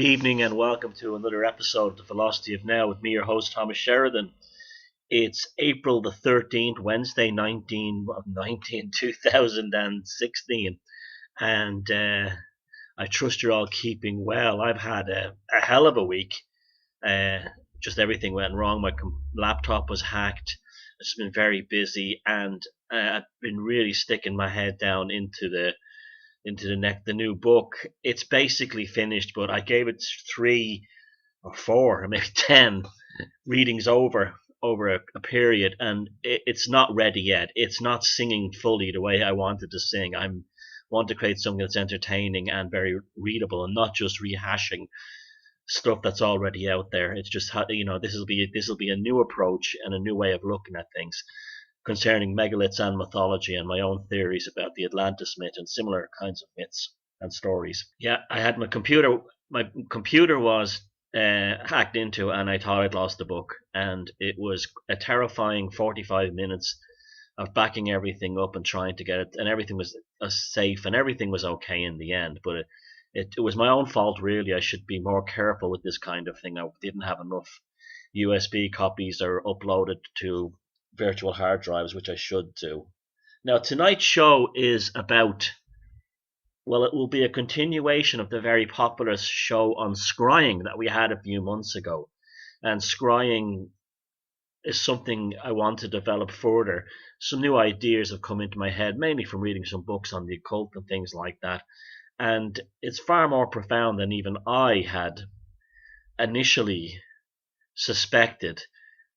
evening and welcome to another episode of The Philosophy of Now with me, your host, Thomas Sheridan. It's April the 13th, Wednesday, 2016, and I trust you're all keeping well. I've had a hell of a week. Just everything went wrong. My laptop was hacked. It's been very busy, and I've been really sticking my head down into the new book. It's basically finished, but I gave it 3 or 4 or maybe 10 readings over a period, and it's not ready yet. It's not singing fully the way I wanted to sing. I want to create something that's entertaining and very readable, and not just rehashing stuff that's already out there. It's just this will be a new approach and a new way of looking at things concerning megaliths and mythology, and my own theories about the Atlantis myth and similar kinds of myths and stories. Yeah, I had my computer. My computer was hacked into, and I thought I'd lost the book. And it was a terrifying 45 minutes of backing everything up and trying to get it, and everything was safe, and everything was okay in the end. But it was my own fault, really. I should be more careful with this kind of thing. I didn't have enough USB copies or uploaded to virtual hard drives, which I should do. Now, tonight's show is about, well, it will be a continuation of the very popular show on Scrying that we had a few months ago. And Scrying is something I want to develop further. Some new ideas have come into my head, mainly from reading some books on the occult and things like that. And it's far more profound than even I had initially suspected.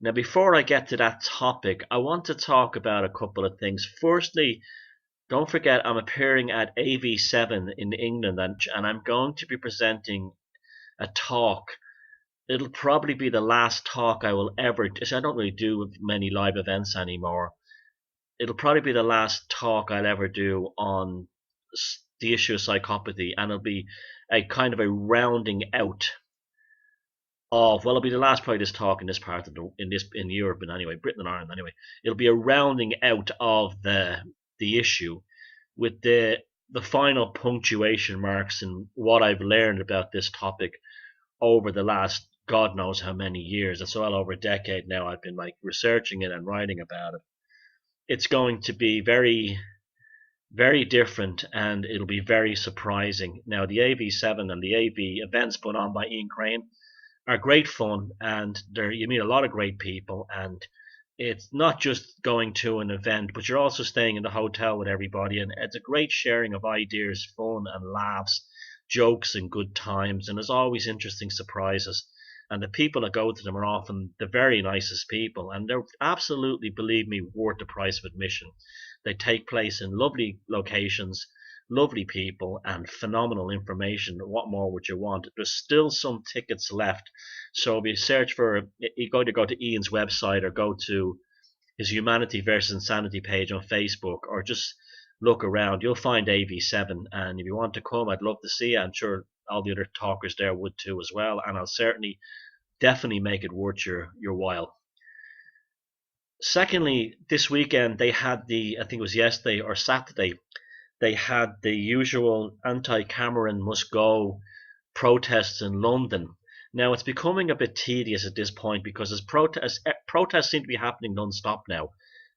Now, before I get to that topic, I want to talk about a couple of things. Firstly, don't forget I'm appearing at AV7 in England, and I'm going to be presenting a talk. It'll probably be the last talk I will ever do. I don't really do many live events anymore. It'll probably be the last talk I'll ever do on the issue of psychopathy, and it'll be a kind of a rounding out of, well, it'll be the last probably this talk in this part of in Europe, and anyway, Britain and Ireland anyway. It'll be a rounding out of the issue with the final punctuation marks and what I've learned about this topic over the last God knows how many years. It's well over a decade now. I've been researching it and writing about it. It's going to be very, very different, and it'll be very surprising. Now, the AV7 and the AV events put on by Ian Crane are great fun, and you meet a lot of great people, and it's not just going to an event, but you're also staying in the hotel with everybody, and it's a great sharing of ideas, fun and laughs, jokes and good times, and there's always interesting surprises. And the people that go to them are often the very nicest people, and they're absolutely, believe me, worth the price of admission. They take place in lovely locations, lovely people, and phenomenal information. What more would you want? There's still some tickets left, so if you search for, you go to Ian's website or go to his Humanity versus Insanity page on Facebook, or just look around. You'll find AV7, and if you want to come, I'd love to see you. I'm sure all the other talkers there would too as well, and I'll definitely make it worth your while. Secondly, this weekend they had I think it was yesterday or Saturday, they had the usual anti-Cameron must go protests in London. Now, it's becoming a bit tedious at this point because protests seem to be happening non-stop now,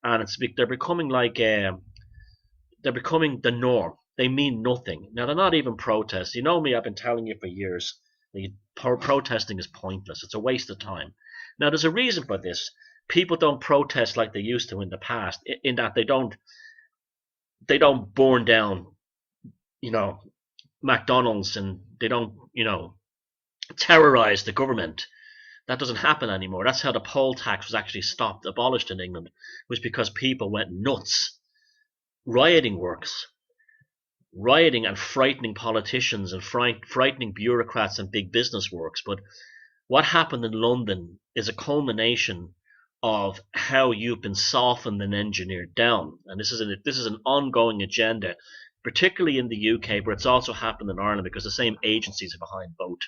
and they're becoming they're becoming the norm. They mean nothing. Now, they're not even protests. You know me, I've been telling you for years that protesting is pointless. It's a waste of time. Now, there's a reason for this. People don't protest like they used to in the past, in that they don't burn down, McDonald's, and they don't, terrorize the government. That doesn't happen anymore. That's how the poll tax was actually abolished in England, was because people went nuts. Rioting works. Rioting and frightening politicians and frightening bureaucrats and big business works. But what happened in London is a culmination of how you've been softened and engineered down. And this is an ongoing agenda, particularly in the UK, but it's also happened in Ireland because the same agencies are behind both,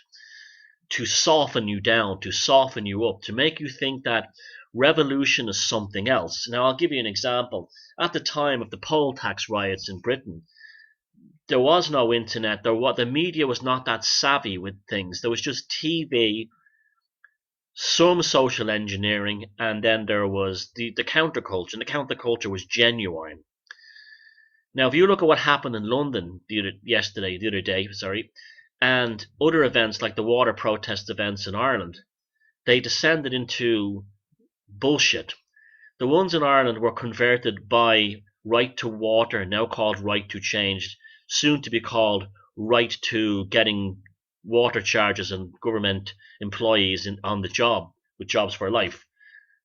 to soften you down, to soften you up, to make you think that revolution is something else. Now, I'll give you an example. At the time of the poll tax riots in Britain, there was no internet. The media was not that savvy with things. There was just TV, some social engineering, and then there was the counterculture. And the counterculture was genuine. Now, if you look at what happened in London the other day, and other events like the water protest events in Ireland, they descended into bullshit. The ones in Ireland were converted by right to water, now called right to change, soon to be called right to getting water charges and government employees on the job with Jobs for Life.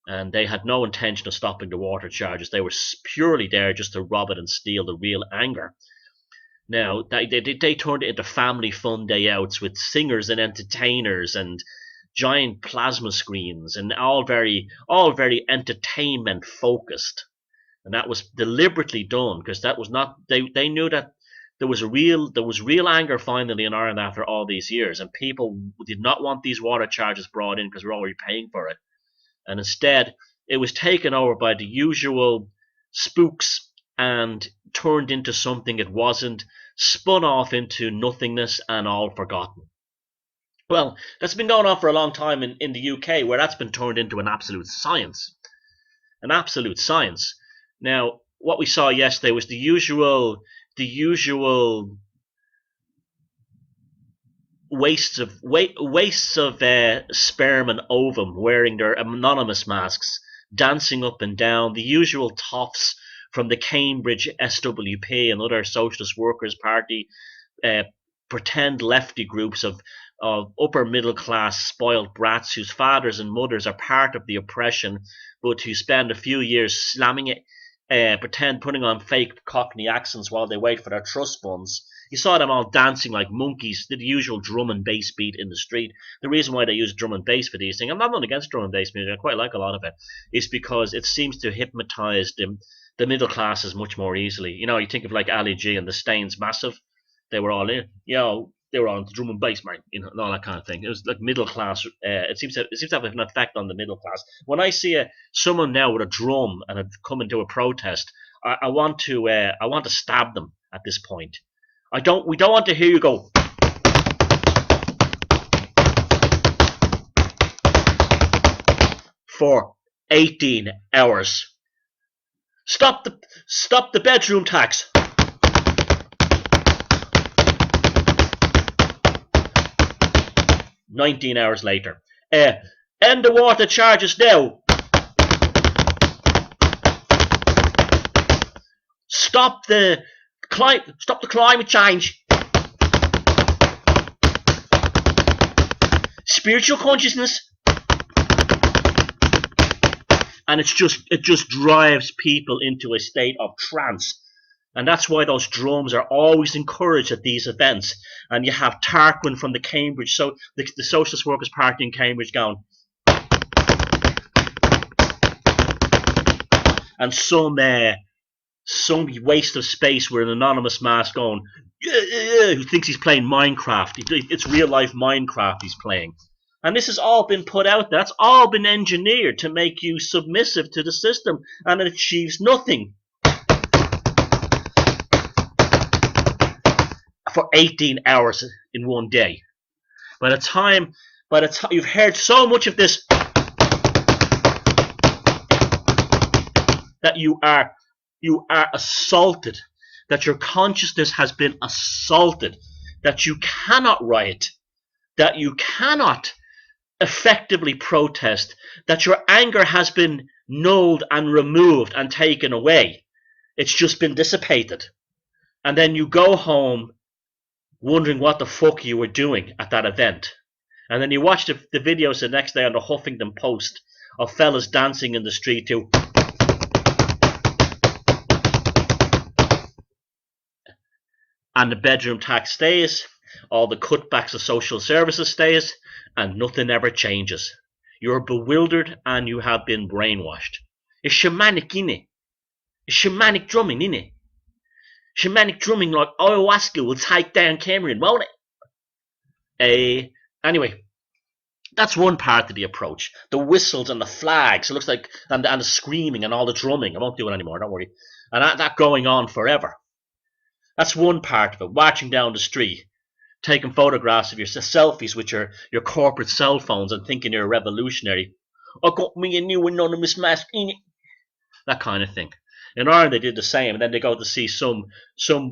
And they had no intention of stopping the water charges. They were purely there just to rob it and steal the real anger. Now, they turned it into family fun day outs with singers and entertainers and giant plasma screens, and all very entertainment focused. And that was deliberately done because that was not, they knew that there was real anger finally in Ireland after all these years, and people did not want these water charges brought in because we're already paying for it. And instead, it was taken over by the usual spooks and turned into something it wasn't, spun off into nothingness and all forgotten. Well, that's been going on for a long time in the UK, where that's been turned into an absolute science. An absolute science. Now, what we saw yesterday was the usual wastes of sperm and ovum wearing their anonymous masks, dancing up and down, the usual toffs from the Cambridge SWP and other Socialist Workers' Party, pretend lefty groups of upper middle class spoiled brats whose fathers and mothers are part of the oppression, but who spend a few years slamming it, pretend putting on fake Cockney accents while they wait for their trust funds. You saw them all dancing like monkeys, the usual drum and bass beat in the street. The reason why they use drum and bass for these things, I'm not against drum and bass music, I quite like a lot of it, is because it seems to hypnotize the middle classes much more easily. You know, you think of like Ali G and the Stains Massive, they were all in, they were on drum and bass, man, and all that kind of thing. It was like middle class. It seems to have an effect on the middle class. When I see someone now with a drum and come into a protest, I want to stab them at this point. We don't want to hear you go for 18 hours. Stop the bedroom tax. "19 hours later. End the water charges now. Stop the climate change. Spiritual consciousness." And it just drives people into a state of trance. And that's why those drums are always encouraged at these events. And you have Tarquin from the Cambridge, so the Socialist Workers' Party in Cambridge going, and some waste of space with an anonymous mask going, who thinks he's playing Minecraft. It's real life Minecraft he's playing. And this has all been put out there. That's all been engineered to make you submissive to the system, and it achieves nothing. For 18 hours in one day. By the time you've heard so much of this that you are assaulted, that your consciousness has been assaulted, that you cannot riot, that you cannot effectively protest, that your anger has been nulled and removed and taken away. It's just been dissipated. And then you go home wondering what the fuck you were doing at that event. And then you watch the videos the next day on the Huffington Post of fellas dancing in the street too. And the bedroom tax stays, all the cutbacks of social services stays, and nothing ever changes. You're bewildered and you have been brainwashed. It's shamanic, innit? It's shamanic drumming, innit? Shamanic drumming like ayahuasca will take down Cameron, won't it? Anyway, that's one part of the approach. The whistles and the flags, it looks like, and the screaming and all the drumming. I won't do it anymore, don't worry. And that going on forever. That's one part of it. Watching down the street, taking photographs of your selfies with your corporate cell phones and thinking you're a revolutionary. I got me a new anonymous mask in it. That kind of thing. In Ireland, they did the same, and then they go to see some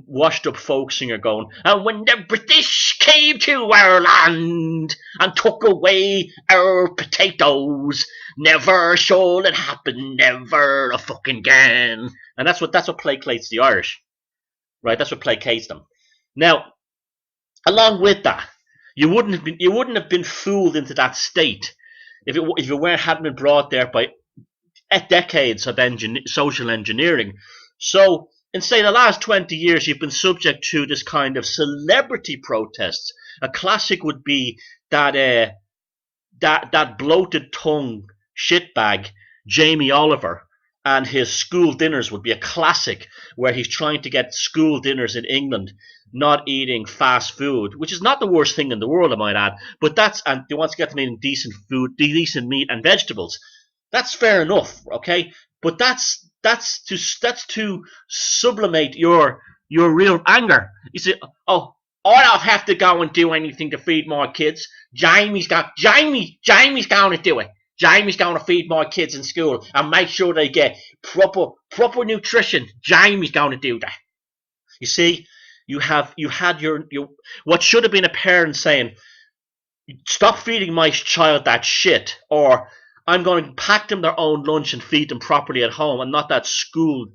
washed up folk singer going, and when the British came to our land and took away our potatoes, never shall it happen, never a fucking again. And that's what placates the Irish, right? That's what placates them. Now, along with that, you wouldn't have been fooled into that state if it hadn't been brought there by decades of social engineering. So in, say, the last 20 years, you've been subject to this kind of celebrity protests. A classic would be that that bloated tongue shitbag Jamie Oliver, and his school dinners would be a classic, where he's trying to get school dinners in England not eating fast food, which is not the worst thing in the world, I might add, but and he wants to get them eating decent food, decent meat and vegetables. That's fair enough, okay? But that's to sublimate your real anger. You say, oh, I don't have to go and do anything to feed my kids. Jamie's going to do it. Jamie's going to feed my kids in school and make sure they get proper nutrition. Jamie's going to do that. You see, you had your what should have been a parent saying, stop feeding my child that shit, or I'm going to pack them their own lunch and feed them properly at home, and not that school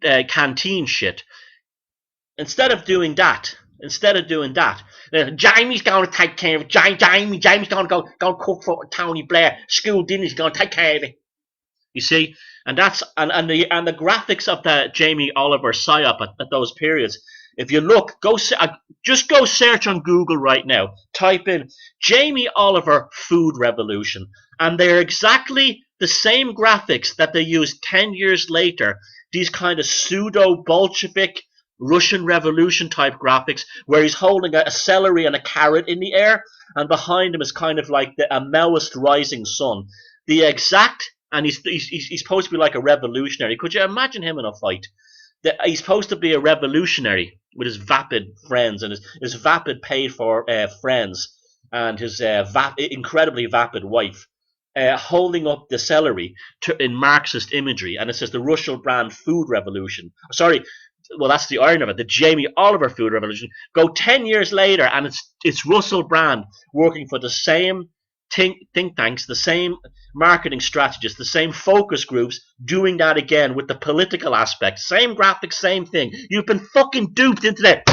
canteen shit. Instead of doing that, Jamie's going to take care of it. Jamie's going to go cook for Tony Blair. School dinner's going to take care of it. You see, and that's and the graphics of the Jamie Oliver psyop at those periods. If you look, just go search on Google right now. Type in Jamie Oliver food revolution, and they're exactly the same graphics that they used 10 years later. These kind of pseudo Bolshevik Russian Revolution type graphics, where he's holding a celery and a carrot in the air, and behind him is kind of like a Maoist rising sun. The exact, and he's supposed to be like a revolutionary. Could you imagine him in a fight? He's supposed to be a revolutionary with his vapid friends and his vapid paid for friends and his incredibly vapid wife, holding up the celery in Marxist imagery, and it says the Russell Brand food revolution. Sorry, well, that's the irony of it, the Jamie Oliver food revolution. Go 10 years later, and it's Russell Brand working for the same think tanks, the same marketing strategists, the same focus groups, doing that again with the political aspect. Same graphics, same thing. You've been fucking duped into that.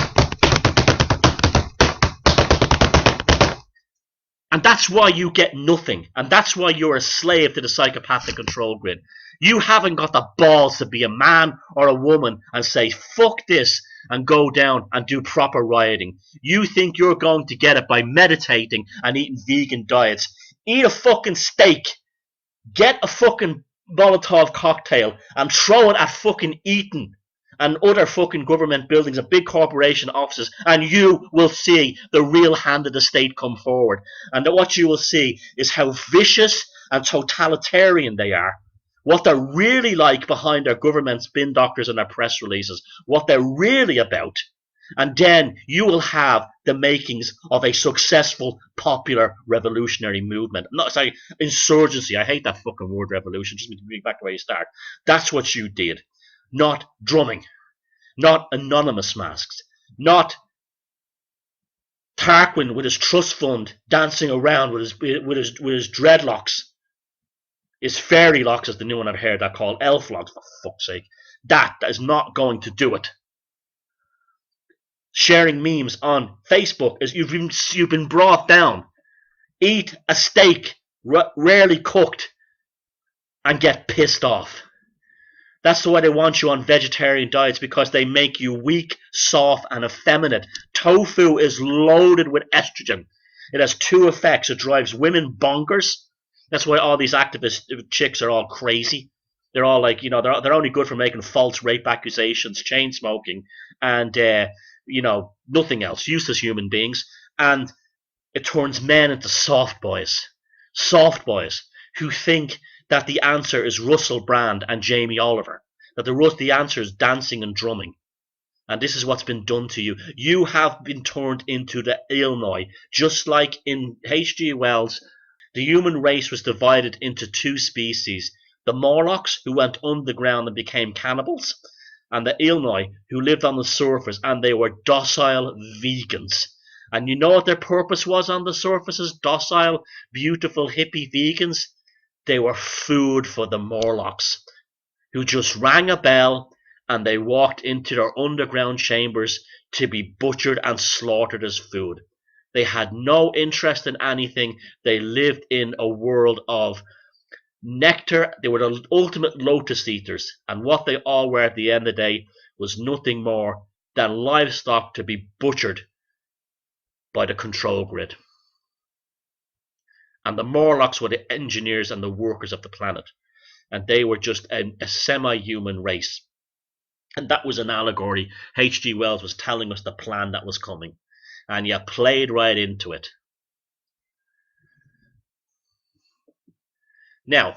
And that's why you get nothing. And that's why you're a slave to the psychopathic control grid. You haven't got the balls to be a man or a woman and say, fuck this, and go down and do proper rioting. You think you're going to get it by meditating and eating vegan diets. Eat a fucking steak. Get a fucking Molotov cocktail and throw it at fucking Eton and other fucking government buildings and big corporation offices, and you will see the real hand of the state come forward. And what you will see is how vicious and totalitarian they are. What they're really like behind their government spin doctors and their press releases. What they're really about. And then you will have the makings of a successful, popular, revolutionary movement. Not sorry, insurgency. I hate that fucking word, revolution. Just to bring back the way you start. That's what you did. Not drumming. Not anonymous masks. Not Tarquin with his trust fund dancing around with his dreadlocks. His fairy locks, as the new one I've heard that called elf locks, for fuck's sake. That is not going to do it. Sharing memes on Facebook is you've been brought down. Eat a steak, rarely cooked, and get pissed off. That's the way they want you on vegetarian diets, because they make you weak, soft, and effeminate. Tofu is loaded with estrogen. It has two effects. It drives women bonkers. That's why all these activist chicks are all crazy. They're all like, they're only good for making false rape accusations, chain smoking, and nothing else. Useless human beings. And it turns men into soft boys who think that the answer is Russell Brand and Jamie Oliver, that the answer is dancing and drumming. And this is what's been done to you. You have been turned into the Elloi. Just like in H.G. Wells, the human race was divided into two species. The Morlocks, who went underground and became cannibals, and the Elloi, who lived on the surface, and they were docile vegans. And you know what their purpose was on the surface as docile, beautiful, hippie vegans? They were food for the Morlocks, who just rang a bell and they walked into their underground chambers to be butchered and slaughtered as food. They had no interest in anything. They lived in a world of nectar. They were the ultimate lotus eaters, and what they all were at the end of the day was nothing more than livestock to be butchered by the control grid. And the Morlocks were the engineers and the workers of the planet, and they were just a semi-human race. And that was an allegory. H.G. Wells was telling us the plan that was coming, and you played right into it. Now,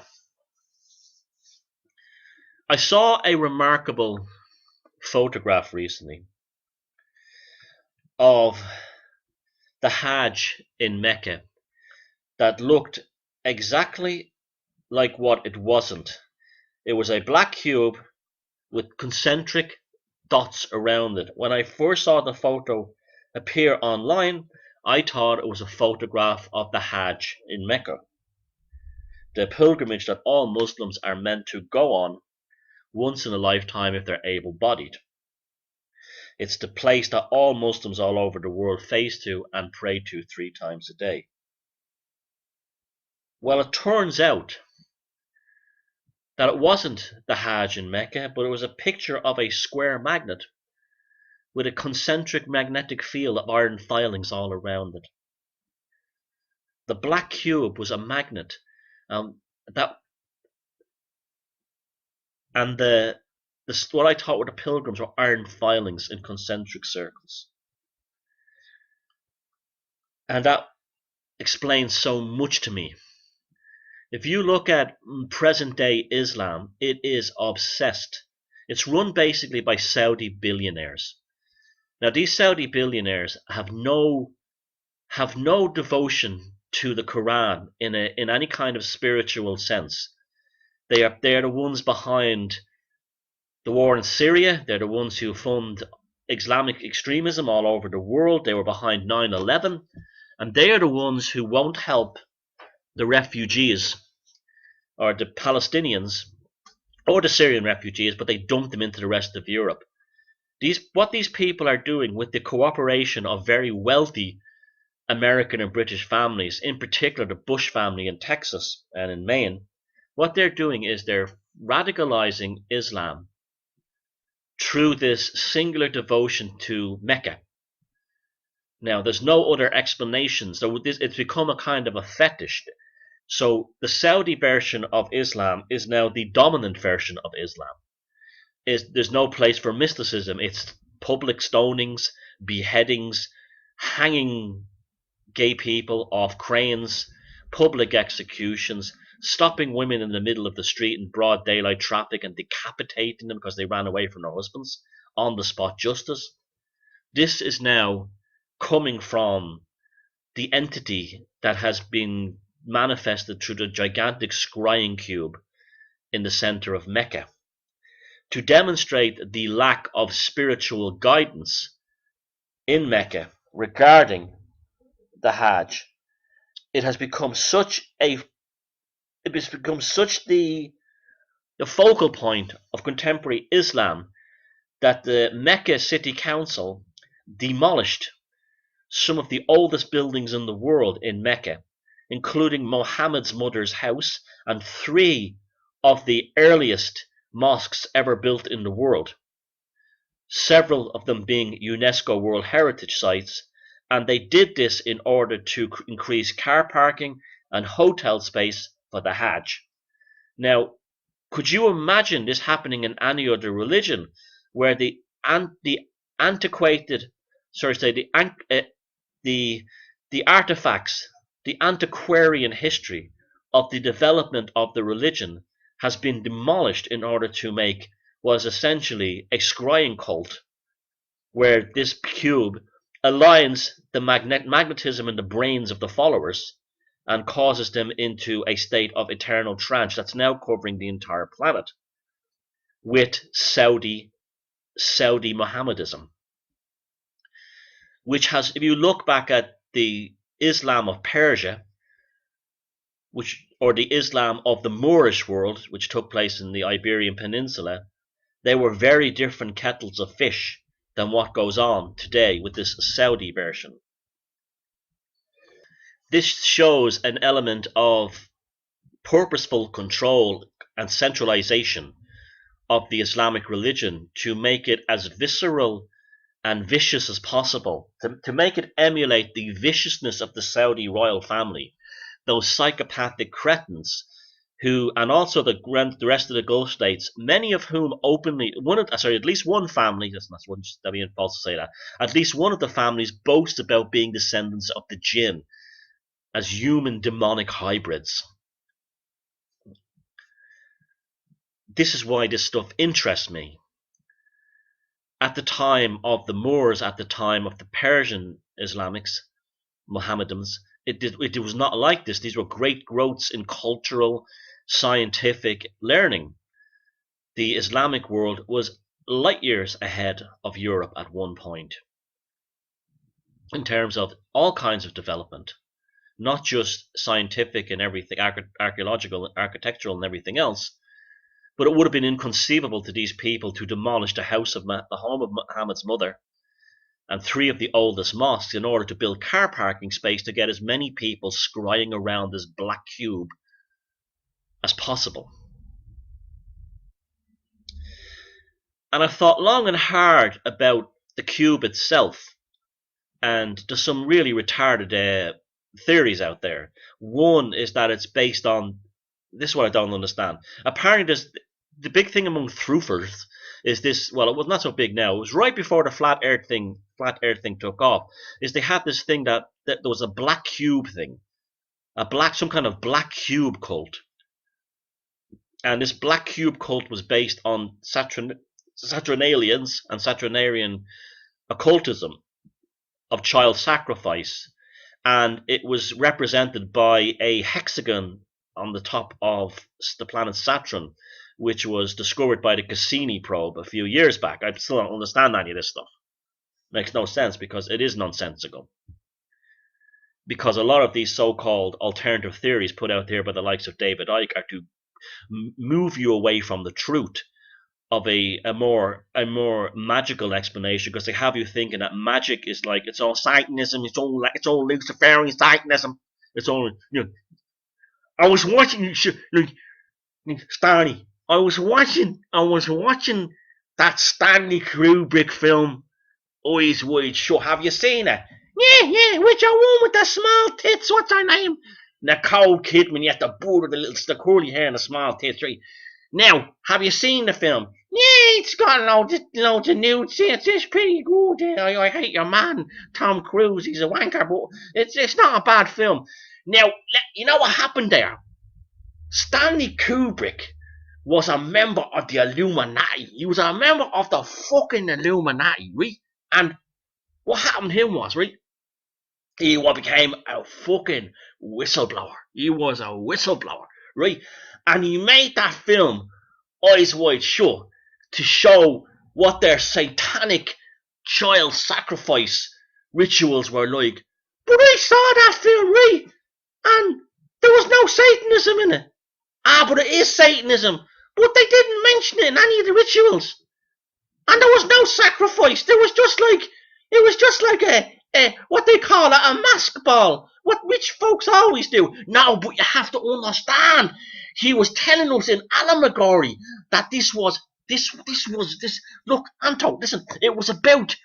I saw a remarkable photograph recently of the Hajj in Mecca that looked exactly like what it wasn't. It was a black cube with concentric dots around it. When I first saw the photo appear online, I thought it was a photograph of the Hajj in Mecca, the pilgrimage that all Muslims are meant to go on once in a lifetime if they're able-bodied. It's the place that all Muslims all over the world face to and pray to 3 times a day. Well, it turns out that it wasn't the Hajj in Mecca, but it was a picture of a square magnet with a concentric magnetic field of iron filings all around it. The black cube was a magnet, and what I thought were the pilgrims were iron filings in concentric circles. And that explains so much to me. If you look at present-day Islam, it is obsessed. It's run basically by Saudi billionaires. Now, these Saudi billionaires have no devotion to the Quran in any kind of spiritual sense. They are the ones behind the war in Syria. They're the ones who fund Islamic extremism all over the world. They were behind 9/11, and they are the ones who won't help the refugees or the Palestinians or the Syrian refugees, but they dump them into the rest of Europe. What these people are doing with the cooperation of very wealthy American and British families, in particular the Bush family in Texas and in Maine, what they're doing is they're radicalizing Islam through this singular devotion to Mecca. Now, there's no other explanation, so it's become a kind of a fetish. So the Saudi version of Islam is now the dominant version of Islam. There's no place for mysticism. It's public stonings, beheadings, hanging gay people off cranes, public executions, stopping women in the middle of the street in broad daylight traffic and decapitating them because they ran away from their husbands, on the spot justice. This is now coming from the entity that has been manifested through the gigantic scrying cube in the center of Mecca. To demonstrate the lack of spiritual guidance in Mecca regarding the Hajj, it has become such the focal point of contemporary Islam that the Mecca City Council demolished some of the oldest buildings in the world in Mecca, including Muhammad's mother's house and 3 of the earliest mosques ever built in the world, several of them being UNESCO World Heritage Sites, and they did this in order to increase car parking and hotel space for the Hajj. Now, could you imagine this happening in any other religion, where the artifacts, the antiquarian history of the development of the religion has been demolished in order to make what is essentially a scrying cult where this cube aligns the magnetism in the brains of the followers and causes them into a state of eternal trance that's now covering the entire planet with Saudi Mohammedism, which has, if you look back at the Islam of Persia, or the Islam of the Moorish world, which took place in the Iberian Peninsula, they were very different kettles of fish than what goes on today with this Saudi version. This shows an element of purposeful control and centralization of the Islamic religion to make it as visceral and vicious as possible, to make it emulate the viciousness of the Saudi royal family, those psychopathic cretins who, and also the rest of the Gulf states, many of whom openly, at least one family, that'd be false to say that, at least one of the families boasts about being descendants of the jinn as human demonic hybrids. This is why this stuff interests me. At the time of the Moors, at the time of the Persian Islamics, Mohammedans, it was not like this. These were great growths in cultural, scientific learning. The Islamic world was light years ahead of Europe at one point in terms of all kinds of development, not just scientific and everything, archaeological, architectural and everything else, but it would have been inconceivable to these people to demolish the home of Muhammad's mother and 3 of the oldest mosques in order to build car parking space to get as many people scrying around this black cube as possible. And I've thought long and hard about the cube itself, and there's some really retarded theories out there. One is that it's based on, this is what I don't understand. Apparently the big thing among truthers is this, well, it was not so big now, it was right before the flat earth thing took off, is they had this thing that there was a black cube thing, some kind of black cube cult. And this black cube cult was based on Saturnalians and Saturnarian occultism of child sacrifice, and it was represented by a hexagon on the top of the planet Saturn, which was discovered by the Cassini probe a few years back. I still don't understand any of this stuff. Makes no sense because it is nonsensical. Because a lot of these so-called alternative theories put out there by the likes of David Icke are to move you away from the truth of a more magical explanation, because they have you thinking that magic is like, it's all Satanism, it's all Luciferian Satanism, it's all, I was watching Stanley. I was watching that Stanley Kubrick film, Eyes Wide Shut. Have you seen it? Yeah, with your woman with the small tits. What's her name? Nicole Kidman. You have the board with the curly hair and the small tits, right? Now, have you seen the film? Yeah, it's got loads of nudes. It's pretty good. I hate your man, Tom Cruise. He's a wanker, but it's not a bad film. Now, you know what happened there? Stanley Kubrick was a member of the Illuminati. He was a member of the fucking Illuminati, right? And what happened to him was, right? He became a fucking whistleblower. He was a whistleblower, right? And he made that film, Eyes Wide Shut, to show what their satanic child sacrifice rituals were like. But I saw that film, right? And there was no Satanism in it. But it is Satanism. But they didn't mention it in any of the rituals. And there was no sacrifice. It was just like a what they call it, a mask ball. What rich folks always do. No, but you have to understand. He was telling us in allegory that this was. Look, Anto, listen. It was about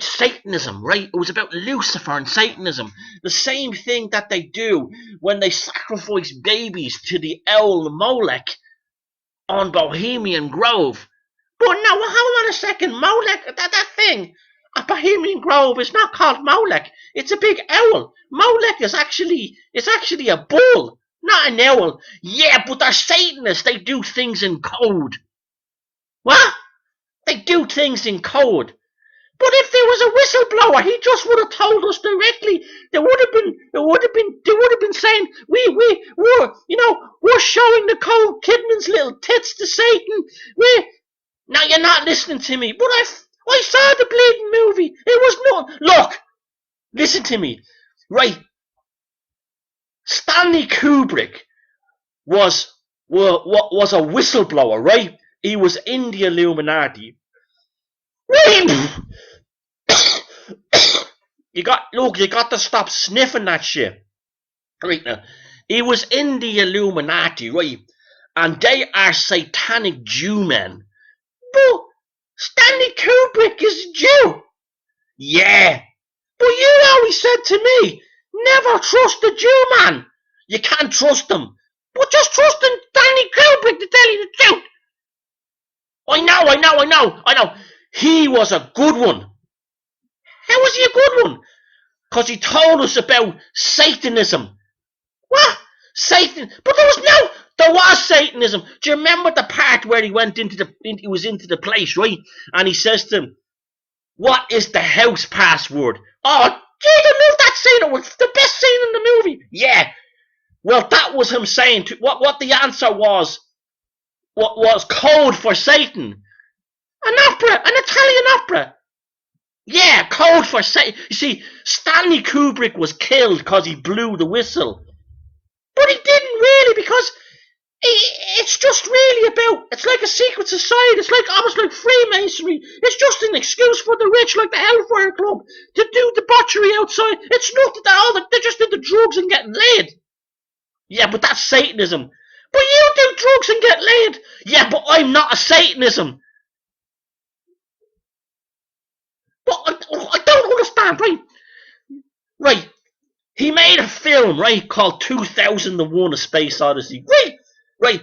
Satanism, right? It was about Lucifer and Satanism. The same thing that they do when they sacrifice babies to the owl Molech on Bohemian Grove. But no, hold on a second. Molech, that thing at Bohemian Grove is not called Molech. It's a big owl. Molech is actually a bull, not an owl. Yeah, but they're Satanists. They do things in code. What? They do things in code. But if there was a whistleblower, he just would have told us directly. They would have been saying, we're showing Nicole Kidman's little tits to Satan. Now you're not listening to me. But I saw the bleeding movie. It was not. Look, listen to me, right? Stanley Kubrick was a whistleblower, right? He was in the Illuminati. Right? You got to stop sniffing that shit. Right now, he was in the Illuminati, right? And they are satanic Jew men. But Stanley Kubrick is a Jew. Yeah. But you always said to me, never trust a Jew man. You can't trust them. But just trust in Stanley Kubrick to tell you the truth. I know. He was a good one. How was he a good one? Because he told us about Satanism. What? Satan? But there was Satanism. Do you remember the part where he went into the place, right? And he says to him, what is the house password? Oh, gee, I love that scene. It was the best scene in the movie. Yeah. Well, that was him saying what the answer was. What was code for Satan? An Italian opera. Yeah, code for Satan. You see, Stanley Kubrick was killed because he blew the whistle. But he didn't really, because it's just really about, it's like a secret society. It's like almost like Freemasonry. It's just an excuse for the rich, like the Hellfire Club, to do debauchery outside. It's nothing at all. They're just into drugs and getting laid. Yeah, but that's Satanism. But you do drugs and get laid. Yeah, but I'm not a Satanism. But I don't understand, right? Right. He made a film, right, called 2001: A Space Odyssey. Right.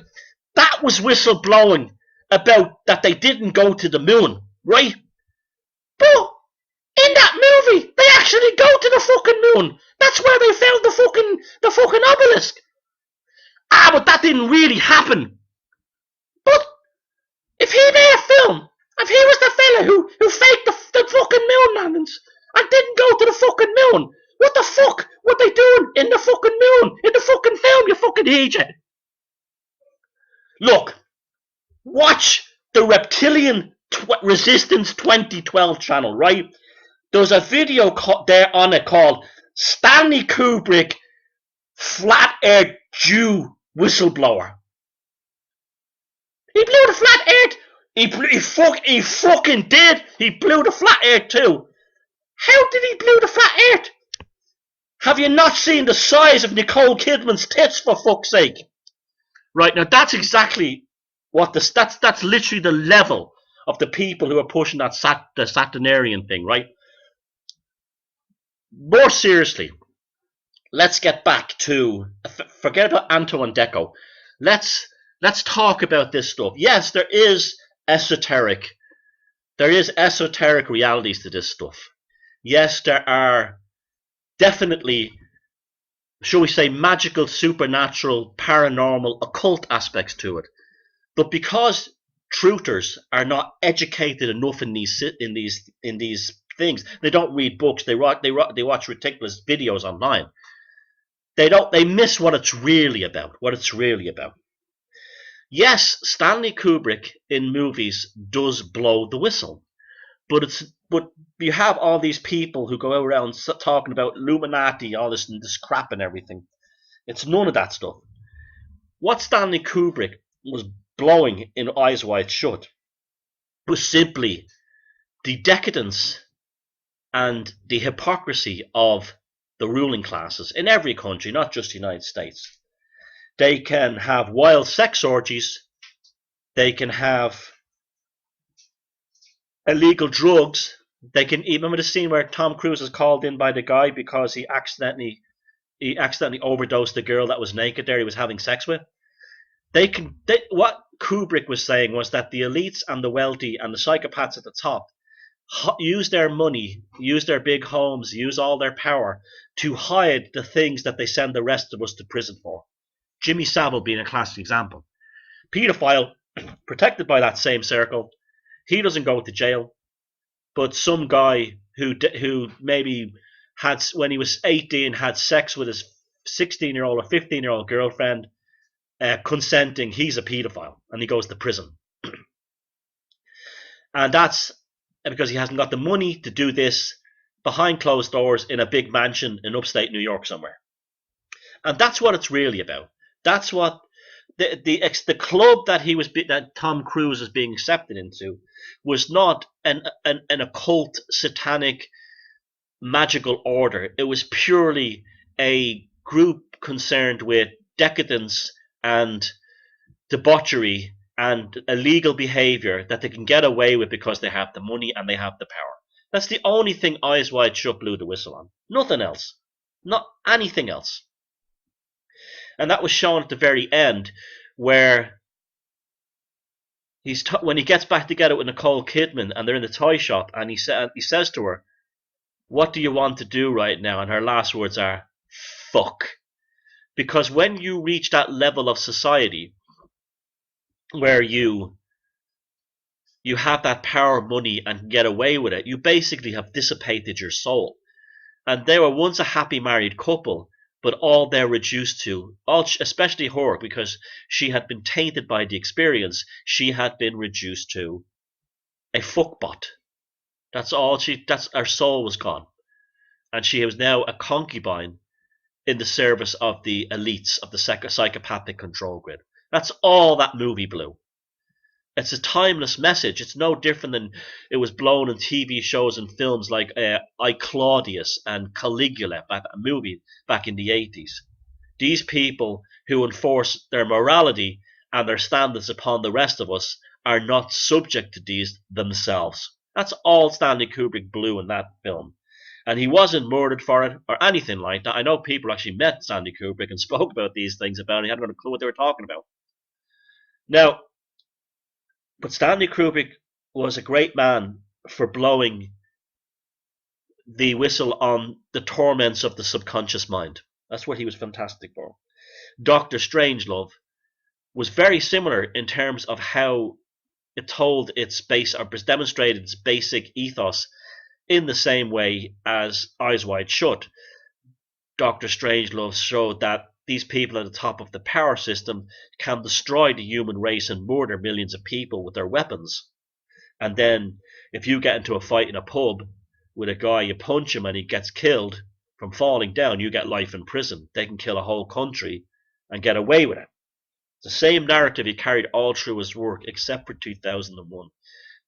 That was whistleblowing about that they didn't go to the moon, right? But in that movie, they actually go to the fucking moon. That's where they found the fucking obelisk. But that didn't really happen. But if he made a film, if he was the fella who faked the fucking moon landings and didn't go to the fucking moon, what the fuck were they doing in the fucking moon? In the fucking film, you fucking idiot. Look, watch the Reptilian Resistance 2012 channel, right? There's a video there on it called Stanley Kubrick Flat Earth Jew Whistleblower. He blew the flat earth. He fucking did. He blew the flat earth too. How did he blow the flat earth? Have you not seen the size of Nicole Kidman's tits, for fuck's sake? Right, now that's exactly what that's literally the level of the people who are pushing that the Saturnarian thing, right? More seriously, let's get back to, forget about Antoine Deco. Let's talk about this stuff. Yes, there is esoteric realities to this stuff. Yes, there are definitely, shall we say, magical, supernatural, paranormal, occult aspects to it. But because truthers are not educated enough in these things, they don't read books, they watch ridiculous videos online. They miss what it's really about. Yes, Stanley Kubrick in movies does blow the whistle, but you have all these people who go around talking about Illuminati, all this crap and everything. It's none of that stuff. What Stanley Kubrick was blowing in Eyes Wide Shut was simply the decadence and the hypocrisy of the ruling classes in every country, not just the United States. They can have wild sex orgies. They can have illegal drugs. They can even, remember the scene where Tom Cruise is called in by the guy because he accidentally overdosed the girl that was naked there he was having sex with. What Kubrick was saying was that the elites and the wealthy and the psychopaths at the top use their money, use their big homes, use all their power to hide the things that they send the rest of us to prison for. Jimmy Savile being a classic example. Pedophile, protected by that same circle. He doesn't go to jail. but some guy who maybe had, when he was 18, had sex with his 16-year-old or 15-year-old girlfriend, consenting, he's a pedophile and he goes to prison. And that's because he hasn't got the money to do this behind closed doors in a big mansion in upstate New York somewhere. And that's what it's really about. That's what the club that Tom Cruise is being accepted into was not an occult, satanic, magical order. It was purely a group concerned with decadence and debauchery and illegal behavior that they can get away with because they have the money and they have the power. That's the only thing Eyes Wide Shut blew the whistle on. Nothing else. Not anything else. And that was shown at the very end, where when he gets back together with Nicole Kidman and they're in the toy shop, and he says to her, "What do you want to do right now?" And her last words are, "Fuck." Because when you reach that level of society where you have that power, money, and can get away with it, you basically have dissipated your soul. And they were once a happy married couple, but all they're reduced to, especially her, because she had been tainted by the experience, she had been reduced to a fuckbot. That's all her soul was gone. And she was now a concubine in the service of the elites of the psychopathic control grid. That's all that movie blew. It's a timeless message. It's no different than it was blown in TV shows and films like I, Claudius and Caligula, a movie back in the 80s. These people who enforce their morality and their standards upon the rest of us are not subject to these themselves. That's all Stanley Kubrick blew in that film. And he wasn't murdered for it or anything like that. I know people actually met Stanley Kubrick and spoke about these things about it. He hadn't got a clue what they were talking about. Now, but Stanley Kubrick was a great man for blowing the whistle on the torments of the subconscious mind. That's what he was fantastic for. Dr. Strangelove was very similar in terms of how it told its base, or demonstrated its basic ethos in the same way as Eyes Wide Shut. Dr. Strangelove showed that these people at the top of the power system can destroy the human race and murder millions of people with their weapons. And then if you get into a fight in a pub with a guy, you punch him and he gets killed from falling down, you get life in prison. They can kill a whole country and get away with it. It's the same narrative he carried all through his work, except for 2001.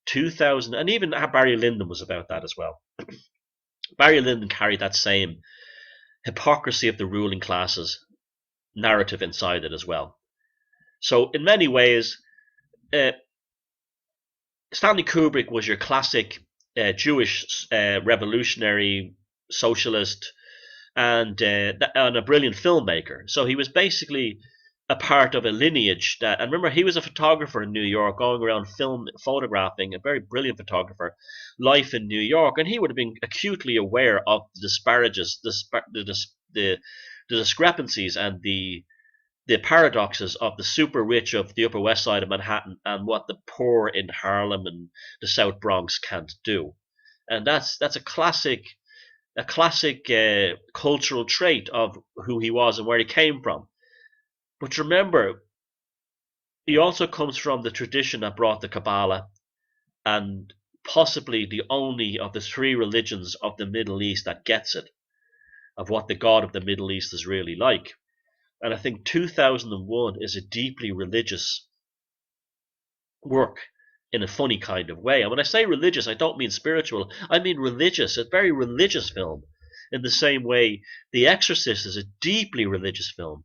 2000, and even Barry Lyndon was about that as well. Barry Lyndon carried that same hypocrisy of the ruling classes narrative inside it as well. So in many ways, Stanley Kubrick was your classic Jewish revolutionary socialist and a brilliant filmmaker. So he was basically a part of a lineage that, and remember, he was a photographer in New York, going around photographing, a very brilliant photographer, life in New York, and he would have been acutely aware of the disparages, the discrepancies and the paradoxes of the super rich of the Upper West Side of Manhattan and what the poor in Harlem and the South Bronx can't do. And that's a classic cultural trait of who he was and where he came from. But remember, he also comes from the tradition that brought the Kabbalah, and possibly the only of the three religions of the Middle East that gets it, of what the God of the Middle East is really like. And I think 2001 is a deeply religious work in a funny kind of way. And when I say religious, I don't mean spiritual. I mean religious, a very religious film. In the same way, The Exorcist is a deeply religious film.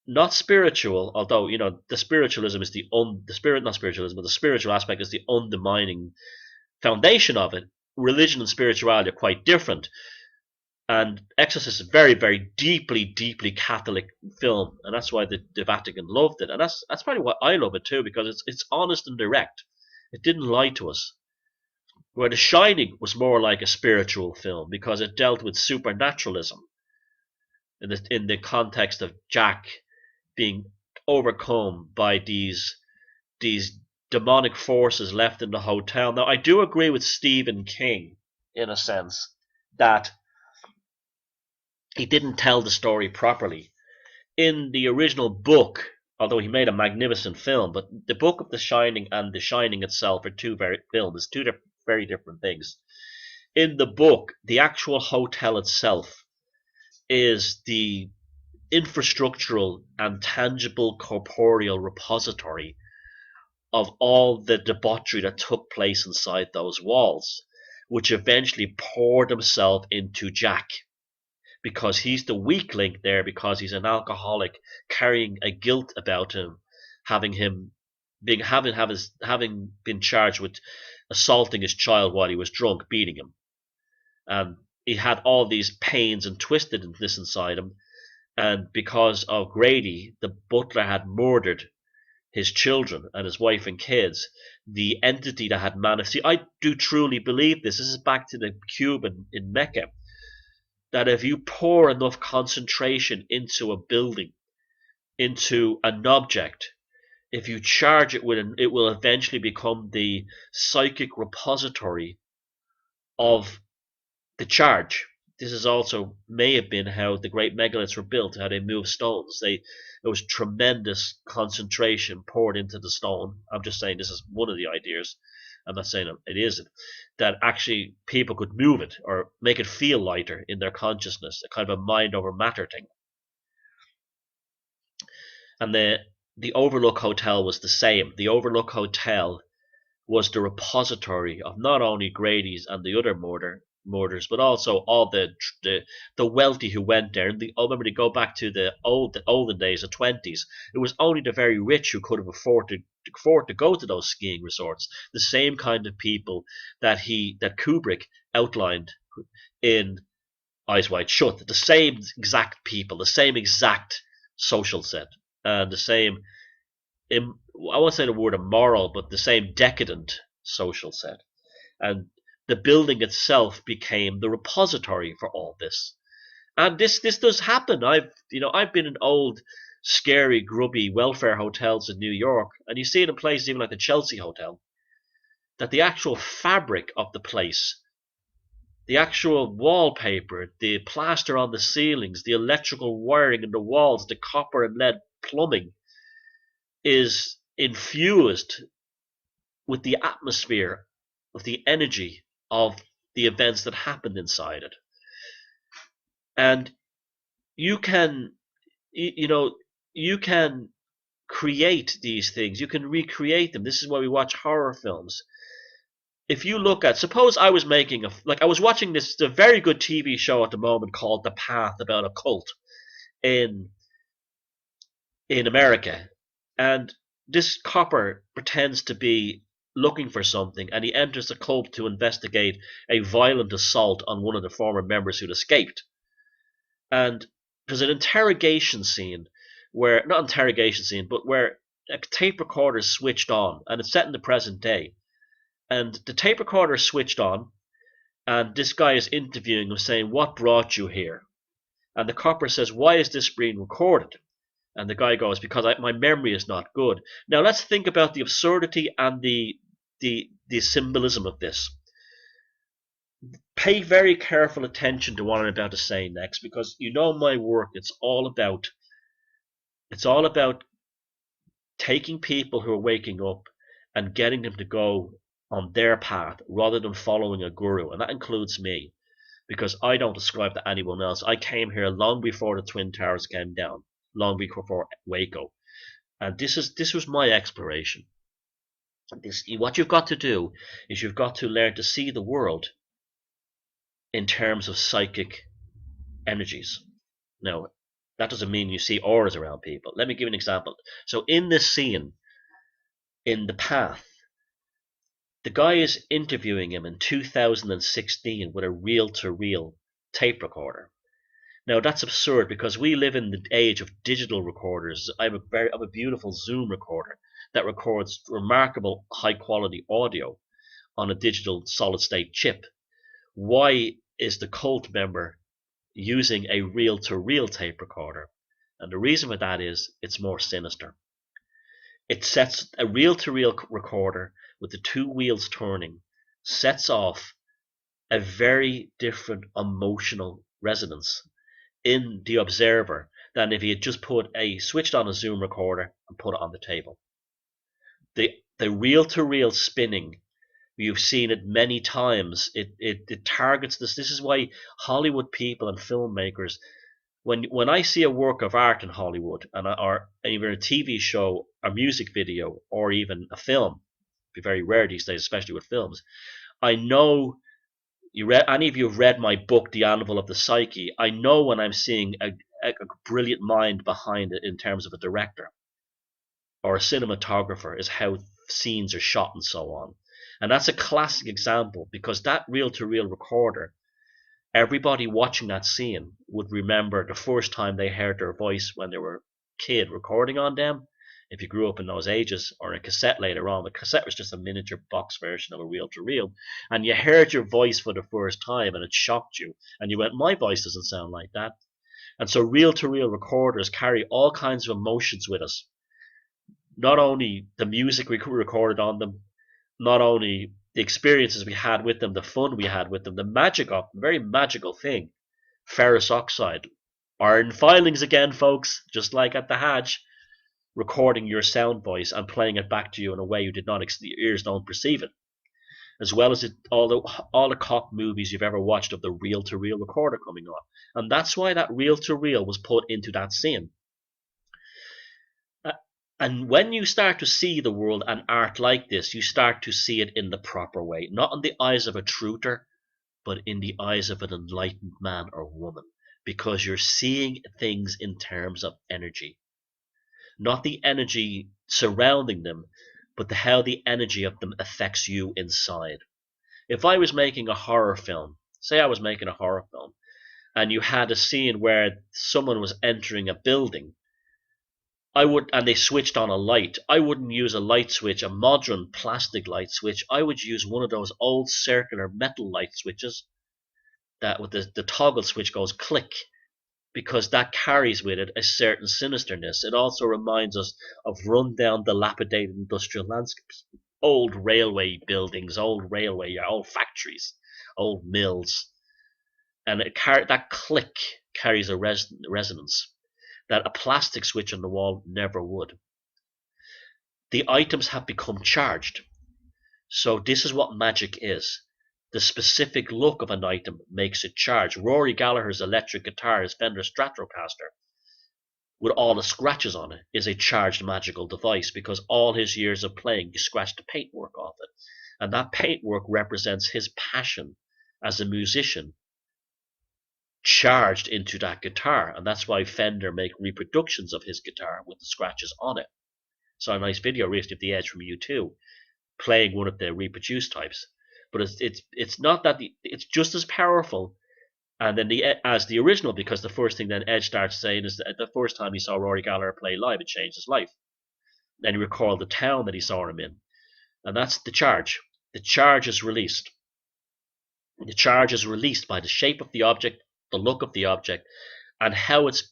Not spiritual, although, you know, the spiritualism is the spiritual aspect is the undermining foundation of it. Religion and spirituality are quite different. And Exorcist is a very, very deeply, deeply Catholic film, and that's why the Vatican loved it. And that's probably why I love it too, because it's honest and direct. It didn't lie to us. Where The Shining was more like a spiritual film, because it dealt with supernaturalism in the context of Jack being overcome by these demonic forces left in the hotel. Now, I do agree with Stephen King in a sense that he didn't tell the story properly. In the original book, although he made a magnificent film, but the book of The Shining and The Shining itself are two very different things. In the book, the actual hotel itself is the infrastructural and tangible corporeal repository of all the debauchery that took place inside those walls, which eventually poured himself into Jack, because he's the weak link there, because he's an alcoholic carrying a guilt about him, having been charged with assaulting his child while he was drunk, beating him, and he had all these pains and twistedness inside him. And because of Grady, the butler had murdered his children and his wife and kids. The entity that had manifested. See, I do truly believe this. This is back to the cube in Mecca. That if you pour enough concentration into a building, into an object, if you charge it it will eventually become the psychic repository of the charge. This is also may have been how the great megaliths were built, how they moved stones. There was tremendous concentration poured into the stone. I'm just saying this is one of the ideas. I'm not saying it isn't. That actually people could move it or make it feel lighter in their consciousness, a kind of a mind over matter thing. And the Overlook Hotel was the same. The Overlook Hotel was the repository of not only Grady's and the other murders, but also all the wealthy who went there. And remember, they go back to the olden days, the 20s. It was only the very rich who could have afforded to go to those skiing resorts. The same kind of people that Kubrick outlined in Eyes Wide Shut. The same exact people, the same exact social set, and the same. I won't say the word immoral, but the same decadent social set. And the building itself became the repository for all this. And this does happen. I've been in old, scary, grubby welfare hotels in New York, and you see it in places even like the Chelsea Hotel, that the actual fabric of the place, the actual wallpaper, the plaster on the ceilings, the electrical wiring in the walls, the copper and lead plumbing, is infused with the atmosphere of the energy of the events that happened inside it. And you can create these things, you can recreate them. This is why we watch horror films. If you look at, suppose I was I was watching this a very good TV show at the moment called The Path, about a cult in America. And this copper pretends to be looking for something, and he enters the cult to investigate a violent assault on one of the former members who'd escaped. And there's an interrogation scene where a tape recorder is switched on, and it's set in the present day. And the tape recorder is switched on, and this guy is interviewing him, saying, "What brought you here?" And the copper says, "Why is this being recorded?" And the guy goes, "Because my memory is not good." Now let's think about the absurdity and the symbolism of this. Pay very careful attention to what I'm about to say next, because you know my work. It's all about taking people who are waking up and getting them to go on their path rather than following a guru, and that includes me, because I don't ascribe to anyone else. I came here long before the Twin Towers came down, long before Waco, and this was my exploration. What you've got to do is you've got to learn to see the world in terms of psychic energies. Now, that doesn't mean you see auras around people. Let me give you an example. So in this scene, in The Path, the guy is interviewing him in 2016 with a reel-to-reel tape recorder. Now that's absurd, because we live in the age of digital recorders. I have a beautiful Zoom recorder that records remarkable high-quality audio on a digital solid-state chip. Why is the cult member using a reel-to-reel tape recorder? And the reason for that is it's more sinister. it sets a reel-to-reel recorder with the two wheels turning, sets off a very different emotional resonance in the observer than if he had just switched on a Zoom recorder and put it on the table. The reel-to-reel spinning, you've seen it many times. It targets this. This is why Hollywood people and filmmakers, when I see a work of art in Hollywood, or even a TV show, a music video, or even a film, it'd be very rare these days, especially with films. I know any of you have read my book, The Anvil of the Psyche. I know when I'm seeing a brilliant mind behind it in terms of a director or a cinematographer, is how scenes are shot and so on. And that's a classic example, because that reel-to-reel recorder, everybody watching that scene would remember the first time they heard their voice when they were a kid recording on them. If you grew up in those ages, or a cassette later on, the cassette was just a miniature box version of a reel-to-reel, and you heard your voice for the first time and it shocked you, and you went, my voice doesn't sound like that. And so reel-to-reel recorders carry all kinds of emotions with us. Not only the music we recorded on them, not only the experiences we had with them, the fun we had with them, the very magical thing, ferrous oxide, iron filings again, folks, just like at the Hajj, recording your sound voice and playing it back to you in a way your ears don't perceive it, as well as all the cop movies you've ever watched of the reel-to-reel recorder coming on. And that's why that reel-to-reel was put into that scene. And when you start to see the world and art like this, you start to see it in the proper way, not in the eyes of a truther, but in the eyes of an enlightened man or woman, because you're seeing things in terms of energy, not the energy surrounding them, but how the energy of them affects you inside. If I was making a horror film, say I was making a horror film, and you had a scene where someone was entering a building, and they switched on a light, I wouldn't use a light switch, a modern plastic light switch. I would use one of those old circular metal light switches that with the toggle switch goes click, because that carries with it a certain sinisterness. It also reminds us of rundown, dilapidated industrial landscapes, old railway buildings, old factories, old mills. And that click carries a resonance that a plastic switch on the wall never would. The items have become charged. So this is what magic is. The specific look of an item makes it charged. Rory Gallagher's electric guitar, his Fender Stratocaster, with all the scratches on it, is a charged magical device, because all his years of playing, he scratched the paintwork off it. And that paintwork represents his passion as a musician charged into that guitar, and that's why Fender make reproductions of his guitar with the scratches on it. Saw a nice video recently of The Edge from U2 playing one of the reproduced types, but it's not that it's just as powerful and then as the original, because the first thing then Edge starts saying is that the first time he saw Rory Gallagher play live, it changed his life. Then he recalled the town that he saw him in, and that's the charge. The charge is released. The charge is released by the shape of the object, the look of the object, and how it's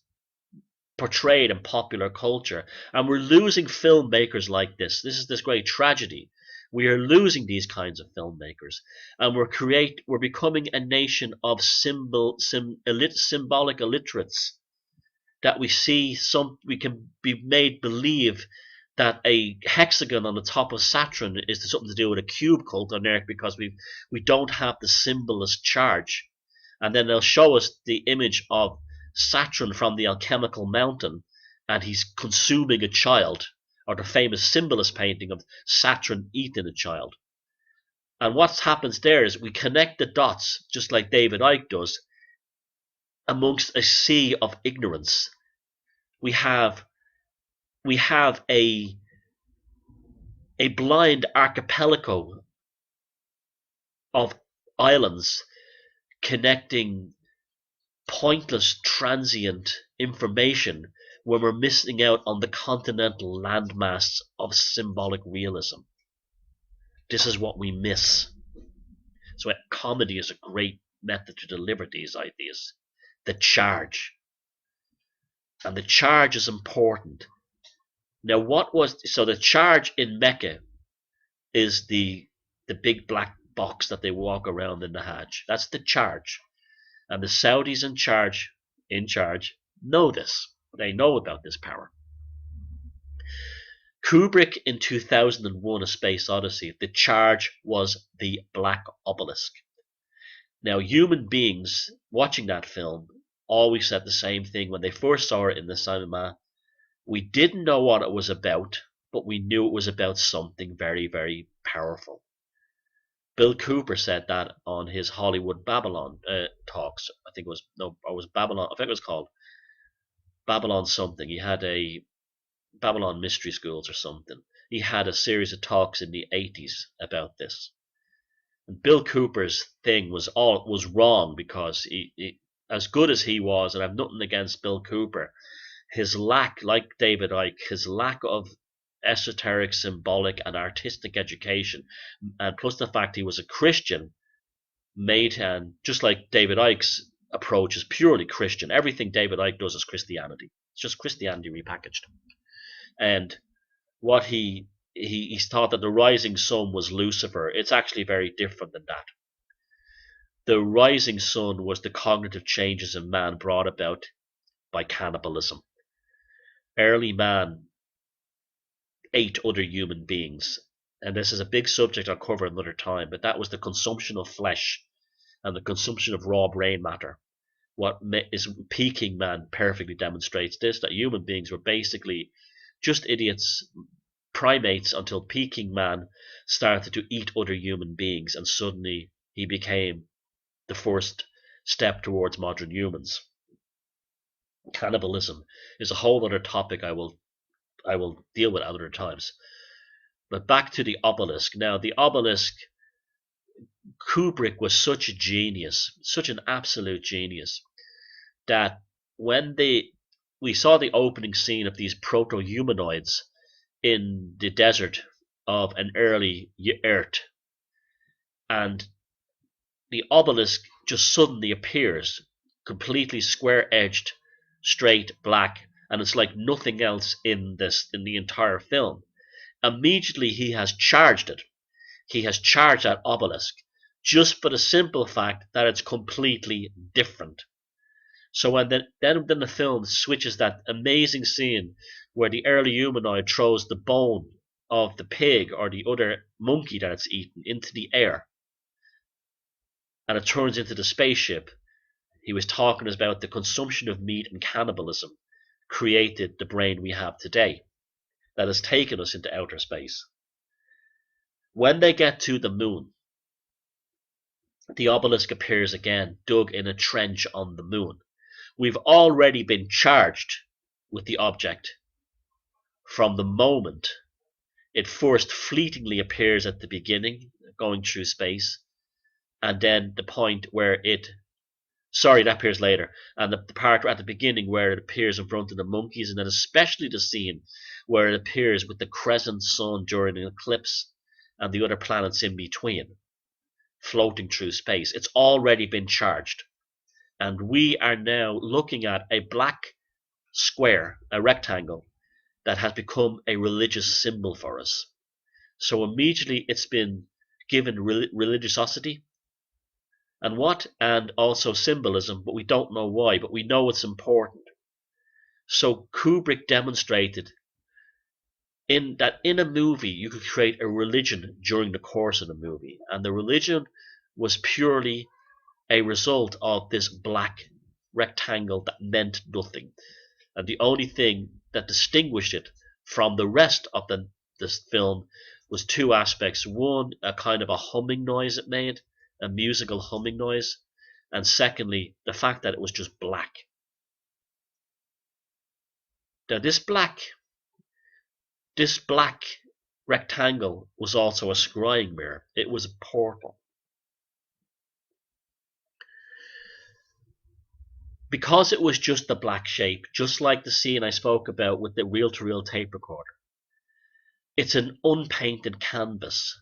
portrayed in popular culture. And we're losing filmmakers like this. This is this great tragedy. We are losing these kinds of filmmakers, and we're becoming a nation of symbolic illiterates. That we can be made believe that a hexagon on the top of Saturn is something to do with a cube cult on Earth, because we don't have the symbolist charge. And then they'll show us the image of Saturn from the alchemical mountain, and he's consuming a child, or the famous symbolist painting of Saturn eating a child. And what happens there is we connect the dots, just like David Icke does, amongst a sea of ignorance. We have a blind archipelago of islands connecting pointless transient information, when we're missing out on the continental landmass of symbolic realism. This is what we miss. So comedy is a great method to deliver these ideas. The charge. And the charge is important. Now, so the charge in Mecca is the big black box that they walk around in the Hajj. That's the charge, and the Saudis in charge know this. They know about this power. Kubrick in 2001, A Space Odyssey, the charge was the black obelisk. Now, human beings watching that film always said the same thing when they first saw it in the cinema. We didn't know what it was about, but we knew it was about something very, very powerful. Bill Cooper said that on his Hollywood Babylon talks. I think it was Babylon. I think it was called Babylon something. He had a Babylon Mystery Schools or something. He had a series of talks in the 80s about this. And Bill Cooper's thing was wrong, because he, as good as he was, and I've nothing against Bill Cooper, his lack, like David Icke, his lack of esoteric, symbolic, and artistic education, and plus the fact he was a Christian, made him, just like David Icke's approach is purely Christian. Everything David Icke does is Christianity. It's just Christianity repackaged. And what he thought that the rising sun was Lucifer. It's actually very different than that. The rising sun was the cognitive changes in man brought about by cannibalism. Early man ate other human beings, and this is a big subject I'll cover another time, but that was the consumption of flesh and the consumption of raw brain matter. What is Peking Man perfectly demonstrates this, that human beings were basically just idiots, primates, until Peking Man started to eat other human beings, and suddenly he became the first step towards modern humans. Cannibalism is a whole other topic I will deal with at other times. But back to the obelisk. Now, the obelisk, Kubrick was such a genius, such an absolute genius, that when we saw the opening scene of these proto-humanoids in the desert of an early Earth, and the obelisk just suddenly appears, completely square-edged, straight, black, and it's like nothing else in the entire film. Immediately he has charged it. He has charged that obelisk, just for the simple fact that it's completely different. So when then the film switches, that amazing scene where the early humanoid throws the bone of the pig or the other monkey that it's eaten into the air, and it turns into the spaceship. He was talking about the consumption of meat and cannibalism created the brain we have today that has taken us into outer space. When they get to the moon, the obelisk appears again, dug in a trench on the moon. We've already been charged with the object from the moment it first fleetingly appears at the beginning, going through space, and then the point where that appears later, and the part at the beginning where it appears in front of the monkeys, and then especially the scene where it appears with the crescent sun during an eclipse and the other planets in between, floating through space. It's already been charged. And we are now looking at a black square, a rectangle, that has become a religious symbol for us. So immediately it's been given religiosity and also symbolism, but we don't know why, but we know it's important. So Kubrick demonstrated that in a movie you could create a religion during the course of the movie, and the religion was purely a result of this black rectangle that meant nothing. And the only thing that distinguished it from the rest of this film was two aspects. One, a kind of a humming noise it made, a musical humming noise, and secondly, the fact that it was just black. Now this black rectangle was also a scrying mirror. It was a portal. Because it was just the black shape, just like the scene I spoke about with the reel-to-reel tape recorder, it's an unpainted canvas.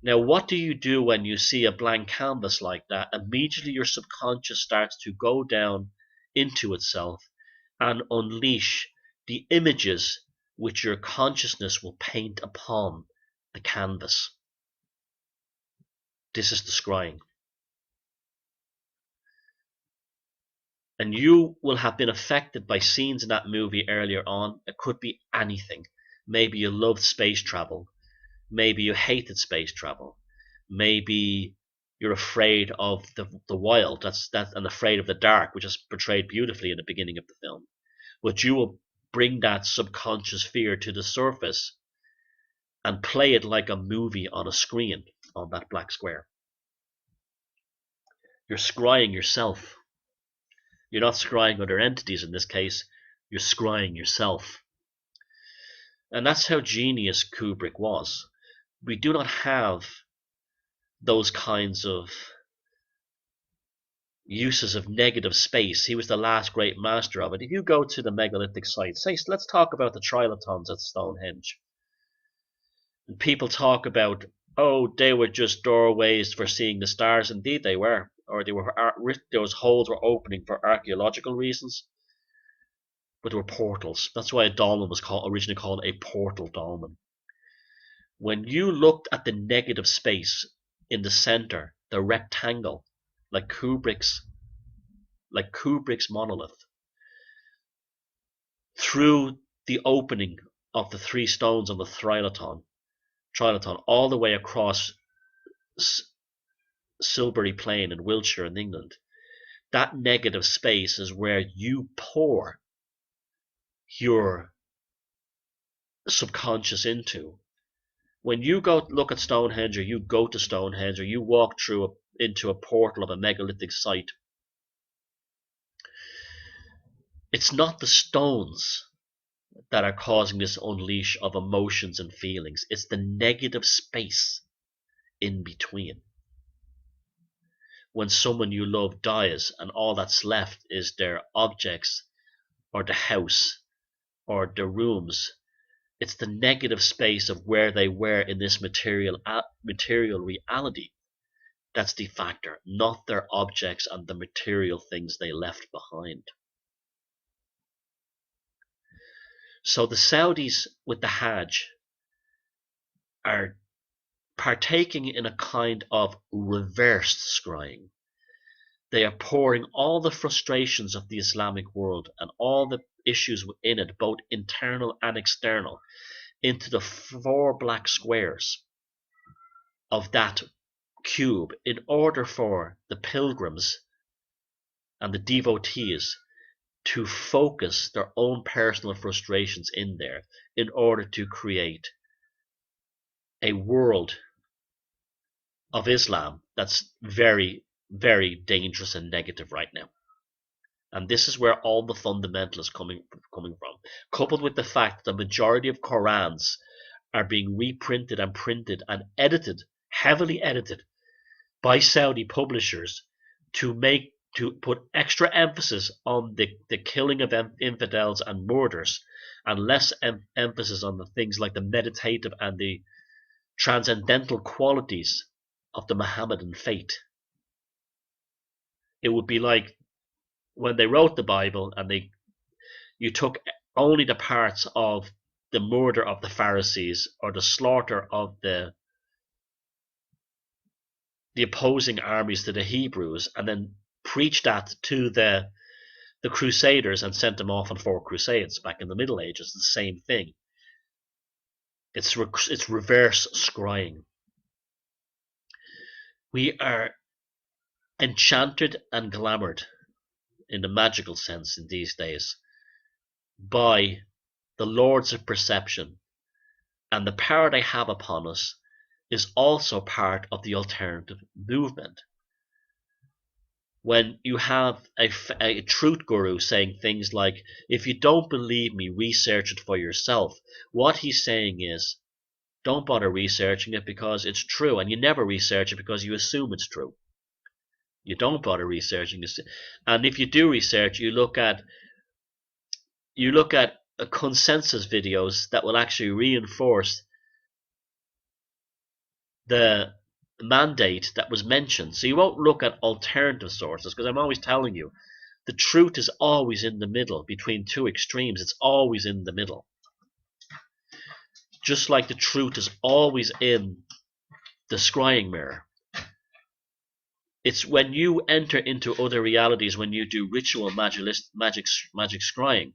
Now, what do you do when you see a blank canvas like that? Immediately your subconscious starts to go down into itself and unleash the images which your consciousness will paint upon the canvas. This is the scrying. And you will have been affected by scenes in that movie earlier on. It could be anything. Maybe you loved space travel. Maybe you hated space travel. Maybe you're afraid of the wild, and afraid of the dark, which is portrayed beautifully in the beginning of the film. But you will bring that subconscious fear to the surface and play it like a movie on a screen on that black square. You're scrying yourself. You're not scrying other entities in this case. You're scrying yourself. And that's how genius Kubrick was. We do not have those kinds of uses of negative space. He was the last great master of it. If you go to the megalithic site, say, let's talk about the trilithons at Stonehenge. And people talk about, oh, they were just doorways for seeing the stars. Indeed they were. Or those holes were opening for archaeological reasons. But they were portals. That's why a dolmen was originally called a portal dolmen. When you looked at the negative space in the center, the rectangle, like Kubrick's monolith, through the opening of the three stones on the trilithon, all the way across Silbury Plain in Wiltshire in England, that negative space is where you pour your subconscious into. When you go look at Stonehenge, or you go to Stonehenge, or you walk into a portal of a megalithic site, it's not the stones that are causing this unleash of emotions and feelings. It's the negative space in between. When someone you love dies and all that's left is their objects or the house or the rooms, it's the negative space of where they were in this material reality that's the factor, not their objects and the material things they left behind. So the Saudis with the Hajj are partaking in a kind of reversed scrying. They are pouring all the frustrations of the Islamic world and all the issues within it, both internal and external, into the 4 black squares of that cube in order for the pilgrims and the devotees to focus their own personal frustrations in there in order to create a world of Islam that's very, very dangerous and negative right now. And this is where all the fundamentalists coming from, coupled with the fact that the majority of Qurans are being reprinted and printed and edited, heavily edited, by Saudi publishers to put extra emphasis on the killing of infidels and murders, and less emphasis on the things like the meditative and the transcendental qualities of the Mohammedan faith. It would be like when they wrote the Bible and you took only the parts of the murder of the Pharisees or the slaughter of the opposing armies to the Hebrews, and then preached that to the Crusaders and sent them off on 4 crusades back in the Middle Ages. The same thing. It's reverse scrying. We are enchanted and glamoured in the magical sense in these days by the lords of perception, and the power they have upon us is also part of the alternative movement. When you have a truth guru saying things like, if you don't believe me, research it for yourself, what he's saying is, don't bother researching it because it's true, and you never research it because you assume it's true. You don't bother researching this, and if you do research, you look at a consensus videos that will actually reinforce the mandate that was mentioned. So you won't look at alternative sources, because I'm always telling you, the truth is always in the middle between 2 extremes. It's always in the middle. just like the truth is always in the scrying mirror. It's when you enter into other realities, when you do ritual magic scrying,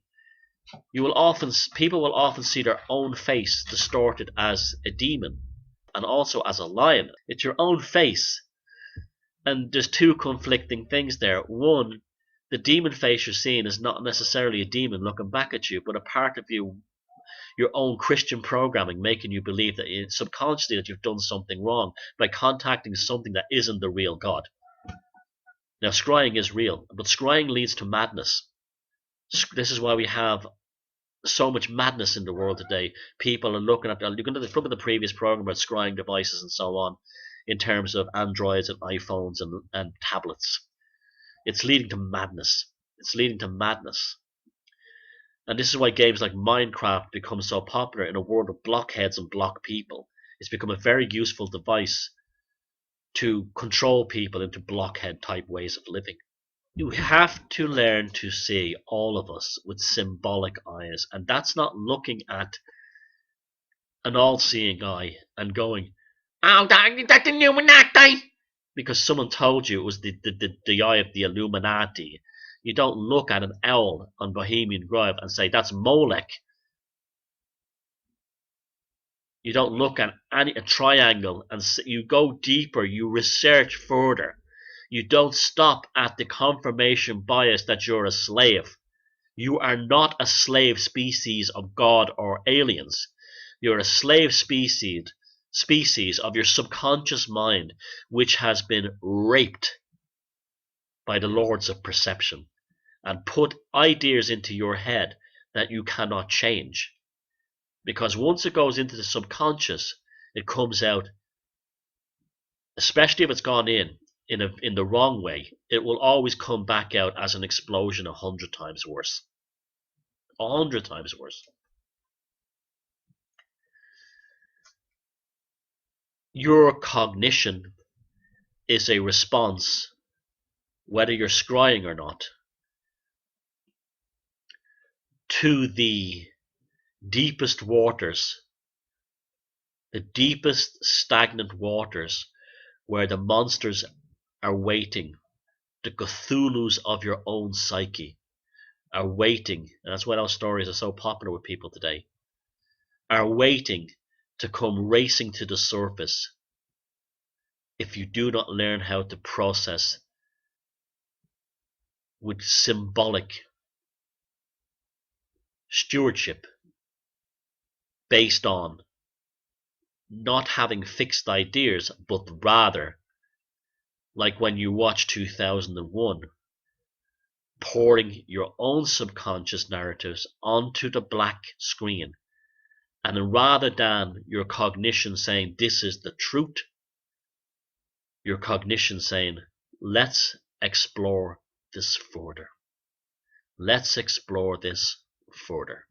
people will often see their own face distorted as a demon and also as a lion. It's your own face. And there's two conflicting things there. One, the demon face you're seeing is not necessarily a demon looking back at you, but a part of you, your own Christian programming, making you believe that subconsciously that you've done something wrong by contacting something that isn't the real God. Now, scrying is real, but scrying leads to madness. This is why we have so much madness in the world today. People are looking at, you can look at the previous program about scrying devices and so on, in terms of Androids and iPhones and tablets. It's leading to madness. It's leading to madness. And this is why games like Minecraft become so popular in a world of blockheads and block people. It's become a very useful device to control people into blockhead type ways of living. You have to learn to see all of us with symbolic eyes, and that's not looking at an all-seeing eye and going, "Oh, that's the Illuminati," because someone told you it was the eye of the Illuminati. You don't look at an owl on Bohemian Grove and say, "That's Molech." You don't look at a triangle and you go deeper, you research further. You don't stop at the confirmation bias that you're a slave. You are not a slave species of God or aliens. You're a slave species of your subconscious mind, which has been raped by the lords of perception and put ideas into your head that you cannot change. Because once it goes into the subconscious, it comes out, especially if it's gone in the wrong way, it will always come back out as an explosion 100 times worse. 100 times worse. Your cognition is a response, whether you're scrying or not, to the deepest waters, the deepest stagnant waters where the monsters are waiting, the Cthulhus of your own psyche are waiting, and that's why those stories are so popular with people today, are waiting to come racing to the surface if you do not learn how to process with symbolic stewardship based on not having fixed ideas, but rather, like when you watch 2001, pouring your own subconscious narratives onto the black screen. And rather than your cognition saying, "This is the truth," your cognition saying, "Let's explore this further. Let's explore this further."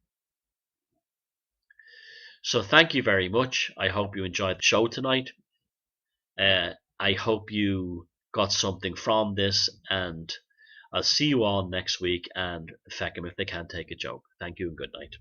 So thank you very much. I hope you enjoyed the show tonight. I hope you got something from this, and I'll see you all next week, and feck 'em if they can't take a joke. Thank you and good night.